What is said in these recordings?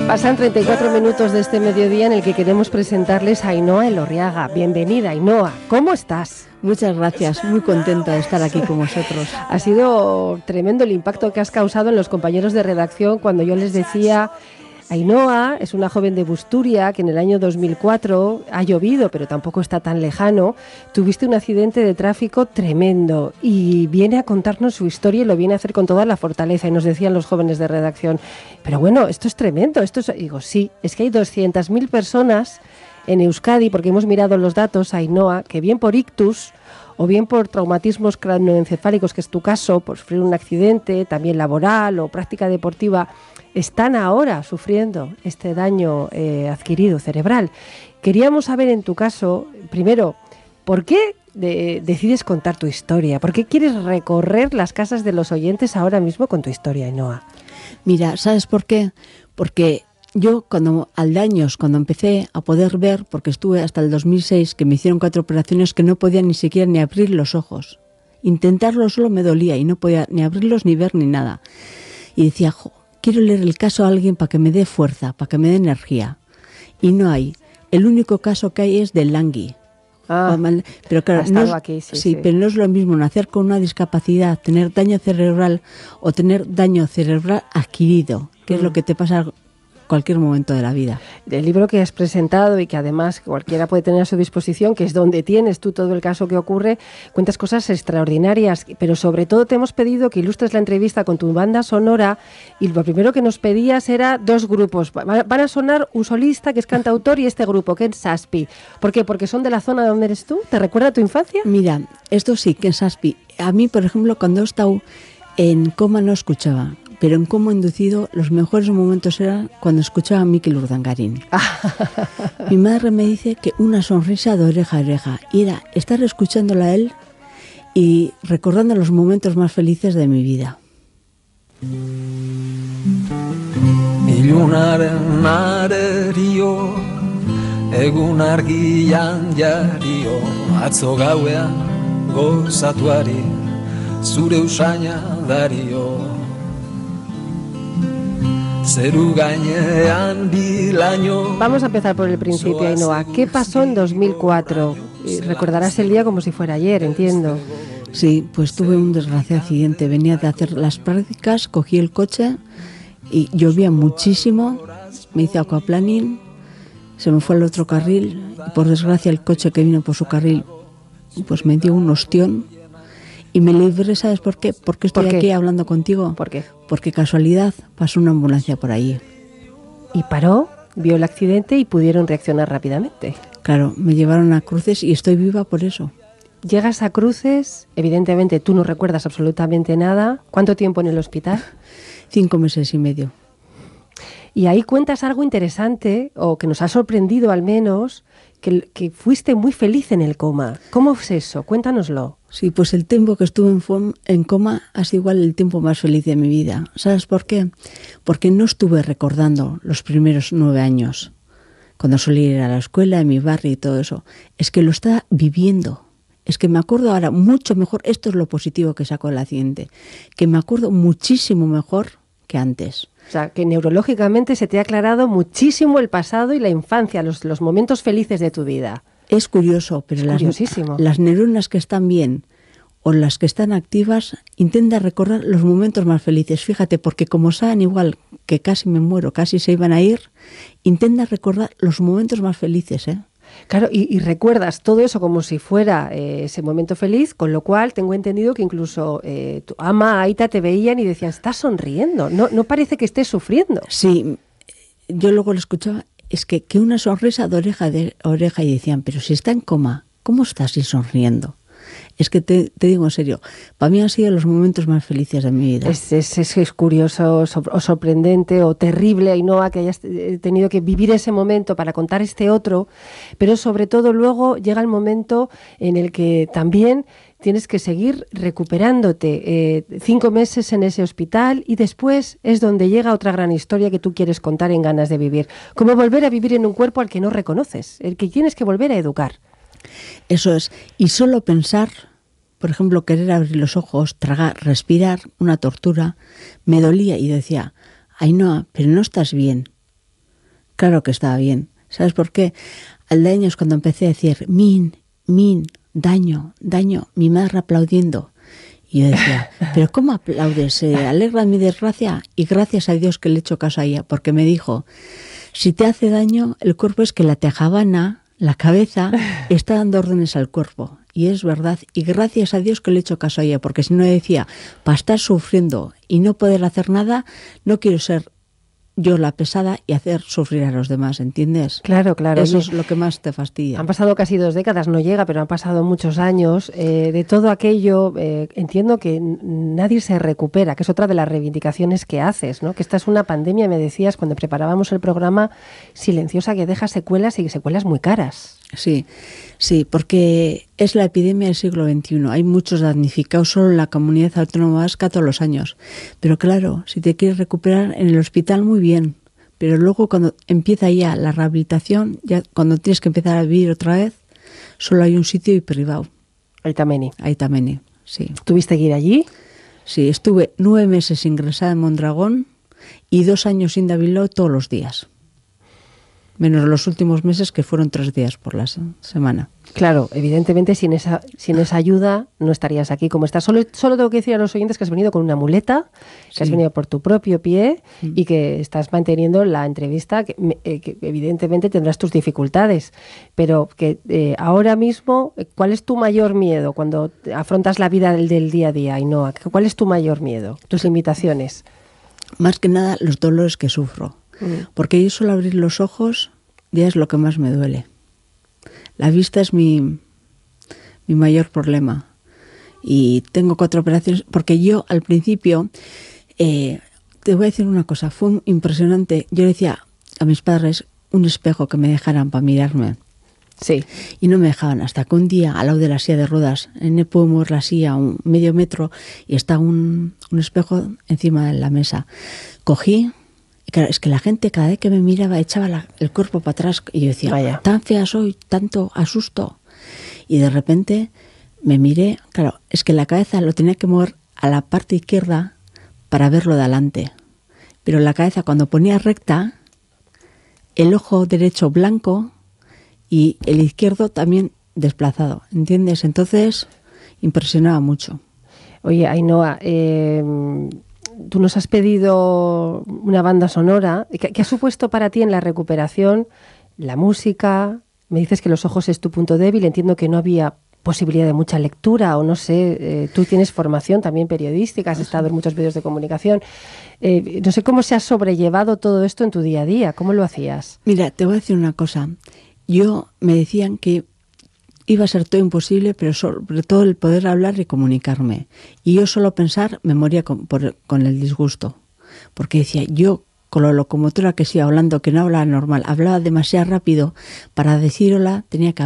Pasan 34 minutos de este mediodía en el que queremos presentarles a Ainhoa Elorriaga. Bienvenida, Ainhoa. ¿Cómo estás? Muchas gracias, muy contenta de estar aquí con vosotros. Ha sido tremendo el impacto que has causado en los compañeros de redacción cuando yo les decía... Ainhoa es una joven de Busturia que en el año 2004, ha llovido pero tampoco está tan lejano, tuviste un accidente de tráfico tremendo y viene a contarnos su historia y lo viene a hacer con toda la fortaleza, y nos decían los jóvenes de redacción, pero bueno, esto es tremendo, digo, sí, es que hay 200.000 personas en Euskadi, porque hemos mirado los datos, Ainhoa, que bien por ictus o bien por traumatismos craneoencefálicos, que es tu caso, por sufrir un accidente, también laboral o práctica deportiva, están ahora sufriendo este daño adquirido cerebral. Queríamos saber en tu caso, primero, ¿por qué decides contar tu historia? ¿Por qué quieres recorrer las casas de los oyentes ahora mismo con tu historia, Ainhoa? Mira, ¿sabes por qué? Porque yo cuando empecé a poder ver, porque estuve hasta el 2006, que me hicieron 4 operaciones que no podía ni siquiera ni abrir los ojos. Intentarlo solo me dolía y no podía ni abrirlos ni ver ni nada. Y decía, quiero leer el caso a alguien para que me dé fuerza, para que me dé energía. Y no hay. El único caso que hay es del Langui. Pero claro, pero no es lo mismo nacer con una discapacidad, tener daño cerebral o tener daño cerebral adquirido, que es lo que te pasa cualquier momento de la vida. El libro que has presentado y que además cualquiera puede tener a su disposición, que es donde tienes tú todo el caso que ocurre, cuentas cosas extraordinarias, pero sobre todo te hemos pedido que ilustres la entrevista con tu banda sonora, y lo primero que nos pedías era 2 grupos. Van a sonar un solista que es cantautor y este grupo que es Saspi. ¿Por qué? ¿Porque son de la zona donde eres tú? ¿Te recuerda a tu infancia? Mira, esto sí, que es Saspi. A mí, por ejemplo, cuando he estado en coma no escuchaba. Pero en coma inducido los mejores momentos eran cuando escuchaba a Mikel Urdangarín. Mi madre me dice que una sonrisa de oreja a oreja, y era estar escuchándola a él y recordando los momentos más felices de mi vida. Ilunaren arerio, egun argian jario, atzo gauean gozatuari, zure usaina dario. Vamos a empezar por el principio, Ainhoa. ¿Qué pasó en 2004? Recordarás el día como si fuera ayer, entiendo. Sí, pues tuve un desgraciado accidente. Venía de hacer las prácticas, cogí el coche y llovía muchísimo. Me hice aquaplaning, se me fue al otro carril y por desgracia el coche que vino por su carril pues me dio un ostión. Y me libré, ¿sabes por qué? Porque estoy aquí hablando contigo. ¿Por qué? Porque casualidad pasó una ambulancia por allí. Y paró, vio el accidente y pudieron reaccionar rápidamente. Claro, me llevaron a Cruces y estoy viva por eso. Llegas a Cruces, evidentemente tú no recuerdas absolutamente nada. ¿Cuánto tiempo en el hospital? 5 meses y medio. Y ahí cuentas algo interesante, o que nos ha sorprendido al menos, que fuiste muy feliz en el coma. ¿Cómo es eso? Cuéntanoslo. Sí, pues el tiempo que estuve en coma ha sido igual el tiempo más feliz de mi vida. ¿Sabes por qué? Porque no estuve recordando los primeros 9 años, cuando solía ir a la escuela, en mi barrio y todo eso. Es que lo estaba viviendo. Es que me acuerdo ahora mucho mejor, esto es lo positivo que saco del accidente, que me acuerdo muchísimo mejor que antes. O sea, que neurológicamente se te ha aclarado muchísimo el pasado y la infancia, los momentos felices de tu vida. Es curioso, pero las neuronas que están bien o las que están activas intentan recordar los momentos más felices. Fíjate, porque como saben igual que casi me muero, casi se iban a ir, intentan recordar los momentos más felices, ¿eh? Claro, y recuerdas todo eso como si fuera ese momento feliz, con lo cual tengo entendido que incluso tu ama, Aita, te veían y decían, estás sonriendo, no parece que estés sufriendo. Sí, yo luego lo escuchaba, es que una sonrisa de oreja y decían, pero si está en coma, ¿cómo estás y sonriendo? Es que te digo en serio, para mí han sido los momentos más felices de mi vida. Es curioso o sorprendente o terrible, Ainhoa, que hayas tenido que vivir ese momento para contar este otro, pero sobre todo luego llega el momento en el que también tienes que seguir recuperándote. 5 meses en ese hospital y después es donde llega otra gran historia que tú quieres contar en Ganas de Vivir. Cómo volver a vivir en un cuerpo al que no reconoces, el que tienes que volver a educar. Eso es. Y solo pensar, por ejemplo, querer abrir los ojos, tragar, respirar, una tortura, me dolía y decía, Ainhoa, pero no estás bien. Claro que estaba bien. ¿Sabes por qué? Al de años, cuando empecé a decir min, daño, mi madre aplaudiendo. Y yo decía, ¿pero cómo aplaudes? ¿Se alegra mi desgracia? Y gracias a Dios que le he hecho caso a ella, porque me dijo, si te hace daño, el cuerpo es que la tejabana, la cabeza, está dando órdenes al cuerpo. Y es verdad. Y gracias a Dios que le he hecho caso a ella, porque si no decía, para estar sufriendo y no poder hacer nada, no quiero ser yo la pesada y hacer sufrir a los demás, ¿entiendes? Claro. Eso es lo que más te fastidia. Han pasado casi 2 décadas, no llega, pero han pasado muchos años. De todo aquello, entiendo que nadie se recupera, que es otra de las reivindicaciones que haces, ¿no? Que esta es una pandemia, me decías, cuando preparábamos el programa, silenciosa, que deja secuelas y secuelas muy caras. Sí, porque es la epidemia del siglo XXI. Hay muchos damnificados solo en la comunidad autónoma vasca todos los años. Pero claro, si te quieres recuperar en el hospital, muy bien. Pero luego cuando empieza ya la rehabilitación, ya cuando tienes que empezar a vivir otra vez, solo hay un sitio y privado. Aitameni, sí. ¿Tuviste que ir allí? Sí, estuve 9 meses ingresada en Mondragón y 2 años sin Daviló todos los días. Menos los últimos meses, que fueron 3 días por la semana. Claro, evidentemente sin esa ayuda no estarías aquí como estás. Solo tengo que decir a los oyentes que has venido con una muleta, que has venido por tu propio pie y que estás manteniendo la entrevista, que evidentemente tendrás tus dificultades, pero que ahora mismo, ¿cuál es tu mayor miedo cuando afrontas la vida del día a día, Ainhoa? ¿Cuál es tu mayor miedo? Tus limitaciones. Más que nada los dolores que sufro. Porque yo solo abrir los ojos ya es lo que más me duele. La vista es mi mayor problema. Y tengo 4 operaciones, porque yo al principio, te voy a decir una cosa, fue impresionante. Yo le decía a mis padres un espejo que me dejaran para mirarme. Sí. Y no me dejaban, hasta que un día, al lado de la silla de ruedas, no puedo mover la silla un medio metro y está un espejo encima de la mesa. Cogí. Claro, es que la gente cada vez que me miraba echaba el cuerpo para atrás y yo decía, vaya, tan fea soy, tanto asusto. Y de repente me miré, claro, es que la cabeza lo tenía que mover a la parte izquierda para verlo de adelante. Pero la cabeza cuando ponía recta, el ojo derecho blanco y el izquierdo también desplazado, ¿entiendes? Entonces impresionaba mucho. Oye, Ainhoa, tú nos has pedido una banda sonora. ¿Qué ha supuesto para ti en la recuperación la música? Me dices que los ojos es tu punto débil. Entiendo que no había posibilidad de mucha lectura o no sé. Tú tienes formación también periodística, has estado en muchos medios de comunicación. No sé cómo se ha sobrellevado todo esto en tu día a día. ¿Cómo lo hacías? Mira, te voy a decir una cosa. Me decían que iba a ser todo imposible, pero sobre todo el poder hablar y comunicarme. Y yo solo pensar me moría con el disgusto. Porque decía, yo con la locomotora que sigo hablando, que no hablaba normal, hablaba demasiado rápido, para decir hola tenía que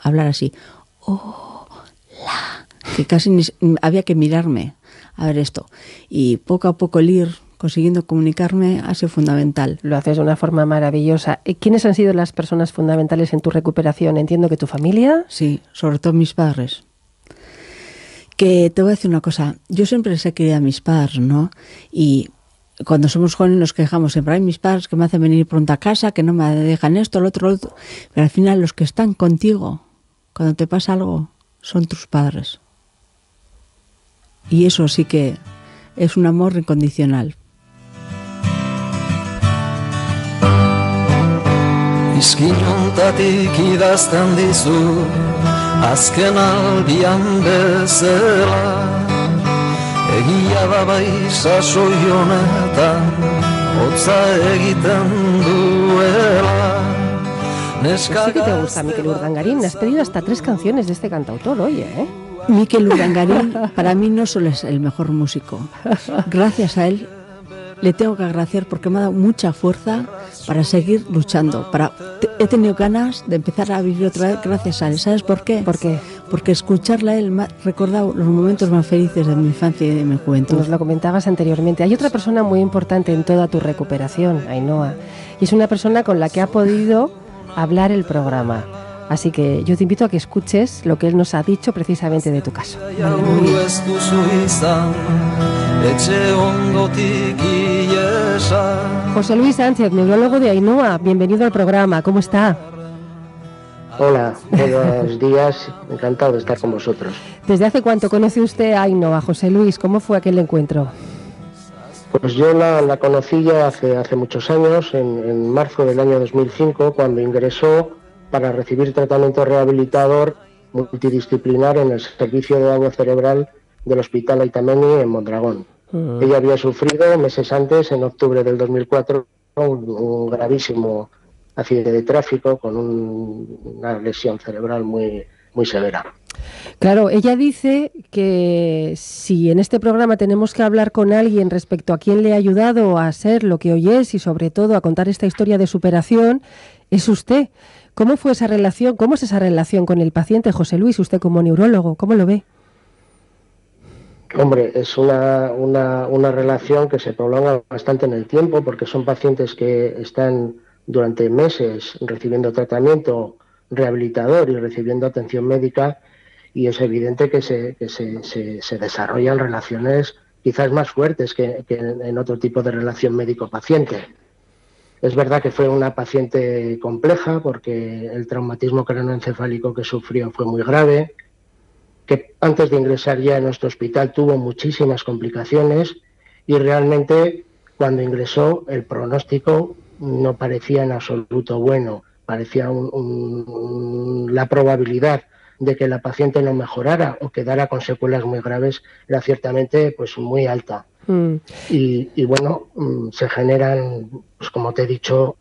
hablar así. Hola. Que casi había que mirarme a ver esto. Y poco a poco el ir consiguiendo comunicarme ha sido fundamental. Lo haces de una forma maravillosa. ¿Quiénes han sido las personas fundamentales en tu recuperación? Entiendo que tu familia. Sí, sobre todo mis padres. Que te voy a decir una cosa, yo siempre les he querido a mis padres, ¿no? Y cuando somos jóvenes nos quejamos siempre, hay mis padres que me hacen venir pronto a casa, que no me dejan esto, lo otro. Pero al final los que están contigo, cuando te pasa algo, son tus padres. Y eso sí que es un amor incondicional. Izkinontatik idazten dizu azken aldian bezala egia da bai sasoi honetan hotza egiten duela. Sí que te gusta Mikel Urdangarín. Me has pedido hasta 3 canciones de este cantautor, oye, ¿eh? Mikel Urdangarín para mí no solo es el mejor músico. Gracias a él le tengo que agradecer porque me ha dado mucha fuerza para seguir luchando. He tenido ganas de empezar a vivir otra vez gracias a él. ¿Sabes por qué? ¿Por qué? Porque escucharle a él me ha recordado los momentos más felices de mi infancia y de mi juventud. Nos lo comentabas anteriormente. Hay otra persona muy importante en toda tu recuperación, Ainhoa, y es una persona con la que ha podido hablar el programa. Así que yo te invito a que escuches lo que él nos ha dicho precisamente de tu caso. José Luis Sánchez, neurólogo de Ainhoa, bienvenido al programa, ¿cómo está? Hola, buenos días, encantado de estar con vosotros. ¿Desde hace cuánto conoce usted a Ainhoa, José Luis? ¿Cómo fue aquel encuentro? Pues yo la conocí ya hace muchos años, en marzo del año 2005, cuando ingresó para recibir tratamiento rehabilitador multidisciplinar en el servicio de daño cerebral del Hospital Aitameni en Mondragón. Ella había sufrido meses antes, en octubre del 2004, un gravísimo accidente de tráfico con una lesión cerebral muy severa. Claro, ella dice que si en este programa tenemos que hablar con alguien respecto a quién le ha ayudado a ser lo que hoy es y sobre todo a contar esta historia de superación, es usted. ¿Cómo fue esa relación? ¿Cómo es esa relación con el paciente, José Luis, usted como neurólogo? ¿Cómo lo ve? Hombre, es una relación que se prolonga bastante en el tiempo, porque son pacientes que están durante meses recibiendo tratamiento rehabilitador y recibiendo atención médica, y es evidente que se desarrollan relaciones quizás más fuertes que en otro tipo de relación médico-paciente. Es verdad que fue una paciente compleja porque el traumatismo craneoencefálico que sufrió fue muy grave, que antes de ingresar ya en nuestro hospital tuvo muchísimas complicaciones y realmente cuando ingresó el pronóstico no parecía en absoluto bueno, parecía la probabilidad de que la paciente no mejorara o quedara con secuelas muy graves era ciertamente pues muy alta. Y bueno, se generan, pues como te he dicho,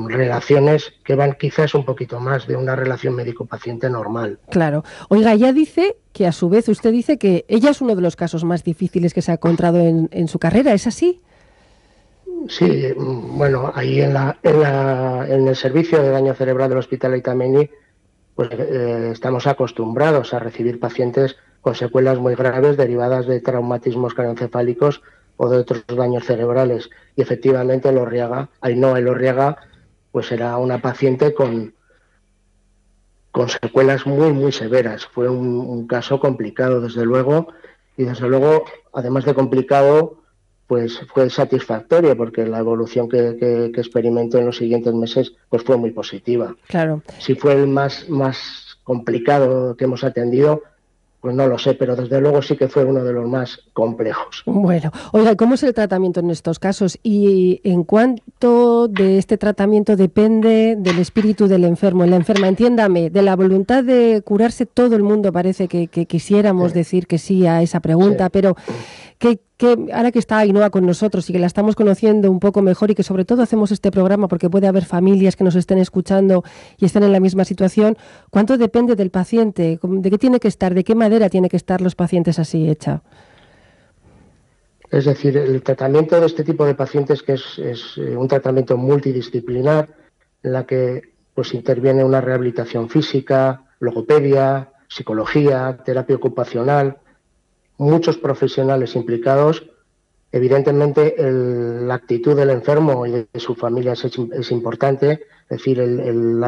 relaciones que van quizás un poquito más de una relación médico-paciente normal. Claro. Oiga, ella dice que a su vez usted dice que ella es uno de los casos más difíciles que se ha encontrado en su carrera, ¿es así? Sí, bueno, ahí en el servicio de daño cerebral del Hospital Aitameni, pues estamos acostumbrados a recibir pacientes con secuelas muy graves derivadas de traumatismos craneoencefálicos o de otros daños cerebrales. Y efectivamente Ainhoa Elorriaga, pues era una paciente con secuelas muy severas. Fue un caso complicado, desde luego, y desde luego, además de complicado, pues fue satisfactorio porque la evolución que experimentó en los siguientes meses pues fue muy positiva. Claro. Si fue el más complicado que hemos atendido, pues no lo sé, pero desde luego sí que fue uno de los más complejos. Bueno, oiga, ¿cómo es el tratamiento en estos casos? ¿Y en cuánto de este tratamiento depende del espíritu del enfermo, la enferma? Entiéndame, de la voluntad de curarse todo el mundo parece que quisiéramos decir que sí a esa pregunta, pero que ahora que está Ainhoa con nosotros y que la estamos conociendo un poco mejor y que sobre todo hacemos este programa porque puede haber familias que nos estén escuchando y estén en la misma situación, ¿cuánto depende del paciente? ¿De qué tiene que estar? ¿De qué manera tiene que estar los pacientes así hecha? Es decir, el tratamiento de este tipo de pacientes, que es un tratamiento multidisciplinar, en la que pues interviene una rehabilitación física, logopedia, psicología, terapia ocupacional, muchos profesionales implicados. Evidentemente, la actitud del enfermo y de su familia es importante, es decir,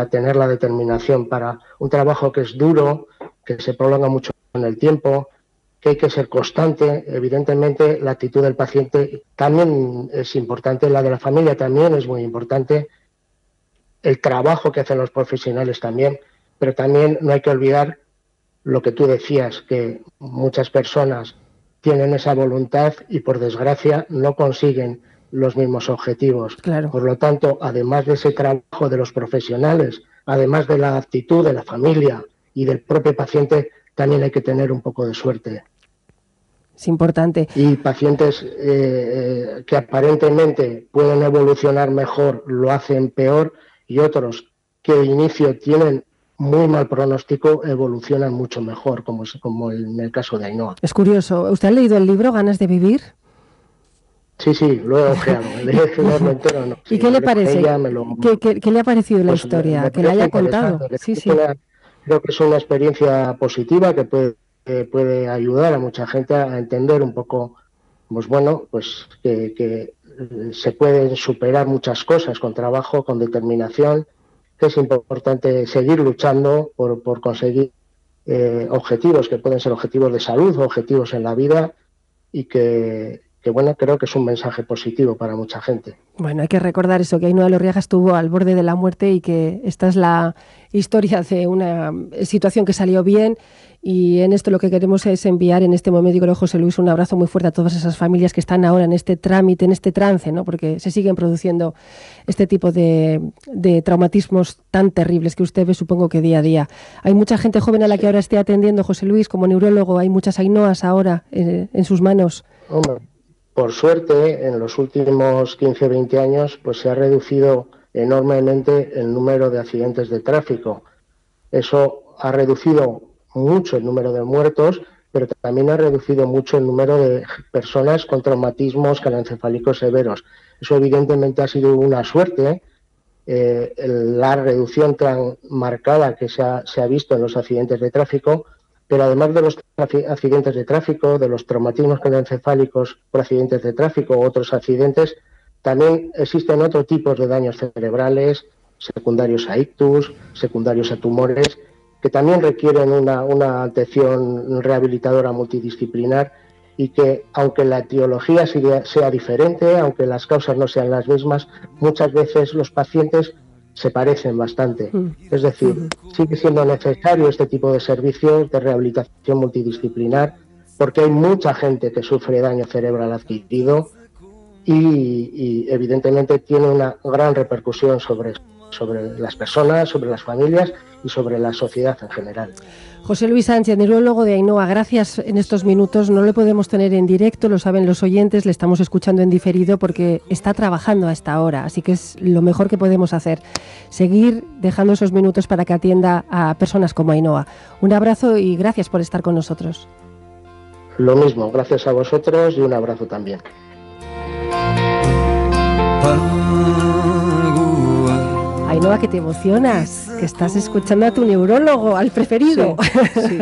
tener la determinación para un trabajo que es duro, que se prolonga mucho en el tiempo, que hay que ser constante. Evidentemente, la actitud del paciente también es importante, la de la familia también es muy importante, el trabajo que hacen los profesionales también, pero también no hay que olvidar lo que tú decías, que muchas personas tienen esa voluntad y por desgracia no consiguen los mismos objetivos. Claro. Por lo tanto, además de ese trabajo de los profesionales, además de la actitud de la familia y del propio paciente, también hay que tener un poco de suerte. Es importante. Y pacientes que aparentemente pueden evolucionar mejor lo hacen peor, y otros que de inicio tienen muy mal pronóstico evolucionan mucho mejor, como en el caso de Ainhoa. Es curioso. ¿Usted ha leído el libro Ganas de vivir? Sí, lo he ojeado. Leerlo entero no. ¿Y qué le parece? ¿Qué le ha parecido la historia? Que le haya contado. Sí. Creo que es una experiencia positiva que puede ayudar a mucha gente a entender un poco, pues que se pueden superar muchas cosas con trabajo, con determinación, que es importante seguir luchando por conseguir objetivos que pueden ser objetivos de salud o objetivos en la vida, y que bueno, creo que es un mensaje positivo para mucha gente. Bueno, hay que recordar eso, que Ainhoa Elorriaga estuvo al borde de la muerte y que esta es la historia de una situación que salió bien, y en esto lo que queremos es enviar en este momento, y creo, José Luis, un abrazo muy fuerte a todas esas familias que están ahora en este trámite, en este trance, ¿no? Porque se siguen produciendo este tipo de traumatismos tan terribles que usted ve, supongo que día a día. Hay mucha gente joven a la que ahora esté atendiendo, José Luis, como neurólogo, hay muchas Ainhoas ahora en sus manos. Hombre, por suerte, en los últimos 15 o 20 años, pues se ha reducido enormemente el número de accidentes de tráfico. Eso ha reducido mucho el número de muertos, pero también ha reducido mucho el número de personas con traumatismos craneoencefálicos severos. Eso evidentemente ha sido una suerte, la reducción tan marcada que se ha visto en los accidentes de tráfico, pero además de los accidentes de tráfico, de los traumatismos craneoencefálicos por accidentes de tráfico u otros accidentes, también existen otros tipos de daños cerebrales, secundarios a ictus, secundarios a tumores, que también requieren una atención rehabilitadora multidisciplinar, y que, aunque la etiología sea diferente, aunque las causas no sean las mismas, muchas veces los pacientes se parecen bastante. Es decir, sigue siendo necesario este tipo de servicios de rehabilitación multidisciplinar, porque hay mucha gente que sufre daño cerebral adquirido y evidentemente tiene una gran repercusión sobre las personas, sobre las familias y sobre la sociedad en general. José Luis Sánchez, neurólogo de Ainhoa, gracias en estos minutos. No le podemos tener en directo, lo saben los oyentes, le estamos escuchando en diferido porque está trabajando a esta hora, así que es lo mejor que podemos hacer, seguir dejando esos minutos para que atienda a personas como Ainhoa. Un abrazo y gracias por estar con nosotros. Lo mismo, gracias a vosotros y un abrazo también. Ainhoa, que te emocionas, que estás escuchando a tu neurólogo, al preferido. Sí.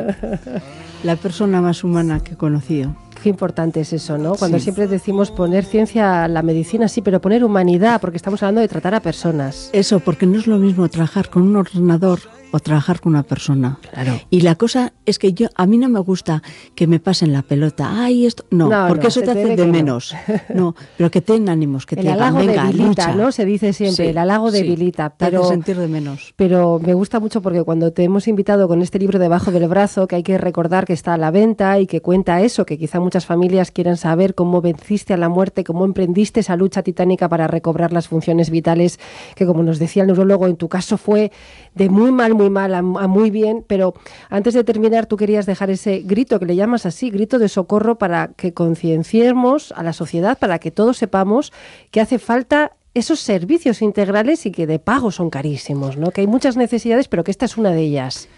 La persona más humana que he conocido. Qué importante es eso, ¿no? Cuando Sí. siempre decimos poner ciencia a la medicina, sí, pero poner humanidad, porque estamos hablando de tratar a personas. Eso, porque no es lo mismo trabajar con un ordenador o trabajar con una persona. Claro. Y la cosa es que a mí no me gusta que me pasen la pelota. Ay, esto no, porque eso te hace de menos. No, pero que te den ánimos, que te El halago venga, debilita, lucha. ¿no? Se dice siempre, Sí, el halago sí, debilita. te Pero hace sentir de menos. Pero me gusta mucho porque cuando te hemos invitado con este libro debajo del brazo, que hay que recordar que está a la venta y que cuenta eso, que quizá muchas familias quieran saber cómo venciste a la muerte, cómo emprendiste esa lucha titánica para recobrar las funciones vitales, que como nos decía el neurólogo, en tu caso fue de muy mal a muy bien. Pero antes de terminar, tú querías dejar ese grito, que le llamas así, grito de socorro, para que concienciemos a la sociedad, para que todos sepamos que hace falta esos servicios integrales y que de pago son carísimos, ¿no? Que hay muchas necesidades, pero que esta es una de ellas.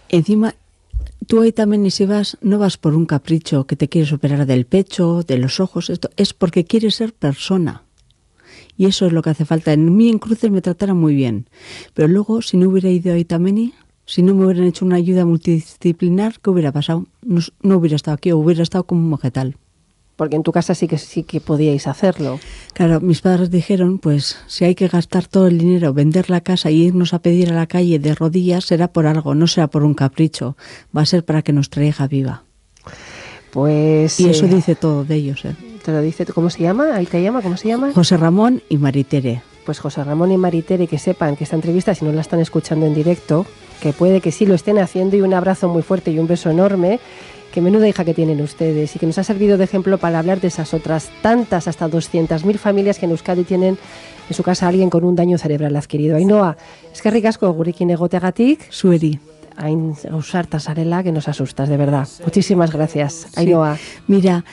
Encima, tú ahí también, y si vas, no vas por un capricho que te quieres operar del pecho, de los ojos, esto es porque quieres ser persona. Y eso es lo que hace falta. En mí, en Cruces, me trataron muy bien. Pero luego, si no hubiera ido a Itameni, si no me hubieran hecho una ayuda multidisciplinar, ¿qué hubiera pasado? No hubiera estado aquí, hubiera estado como un vegetal. Porque en tu casa sí que podíais hacerlo. Claro, mis padres dijeron, pues si hay que gastar todo el dinero, vender la casa y irnos a pedir a la calle de rodillas, será por algo, no será por un capricho. Va a ser para que nuestra hija viva. Pues... Y eso dice todo de ellos, ¿eh? Te lo dice, ¿cómo se llama? ¿Ahí te llama? ¿Cómo se llama? José Ramón y Maritere. Pues José Ramón y Maritere, que sepan que esta entrevista, si no la están escuchando en directo, que puede que sí lo estén haciendo, y un abrazo muy fuerte y un beso enorme, que menuda hija que tienen ustedes, y que nos ha servido de ejemplo para hablar de esas otras tantas, hasta 200.000 familias que en Euskadi tienen en su casa a alguien con un daño cerebral adquirido. Ainhoa, eskerrik asko gurekin egoteagatik, Sueri. hain ausarta zarela, que nos asustas, de verdad. Muchísimas gracias, Ainhoa. Sí. Mira,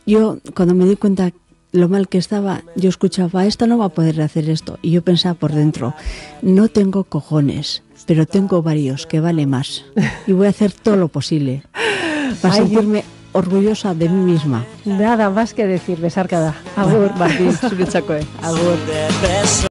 yo cuando me di cuenta lo mal que estaba, yo escuchaba, esta no va a poder hacer esto. Y yo pensaba por dentro, no tengo cojones, pero tengo varios, que vale más. Y voy a hacer todo lo posible para sentirme orgullosa de mí misma. Nada más que decir, besar cada. Agur, Martín, zuretzako. agur.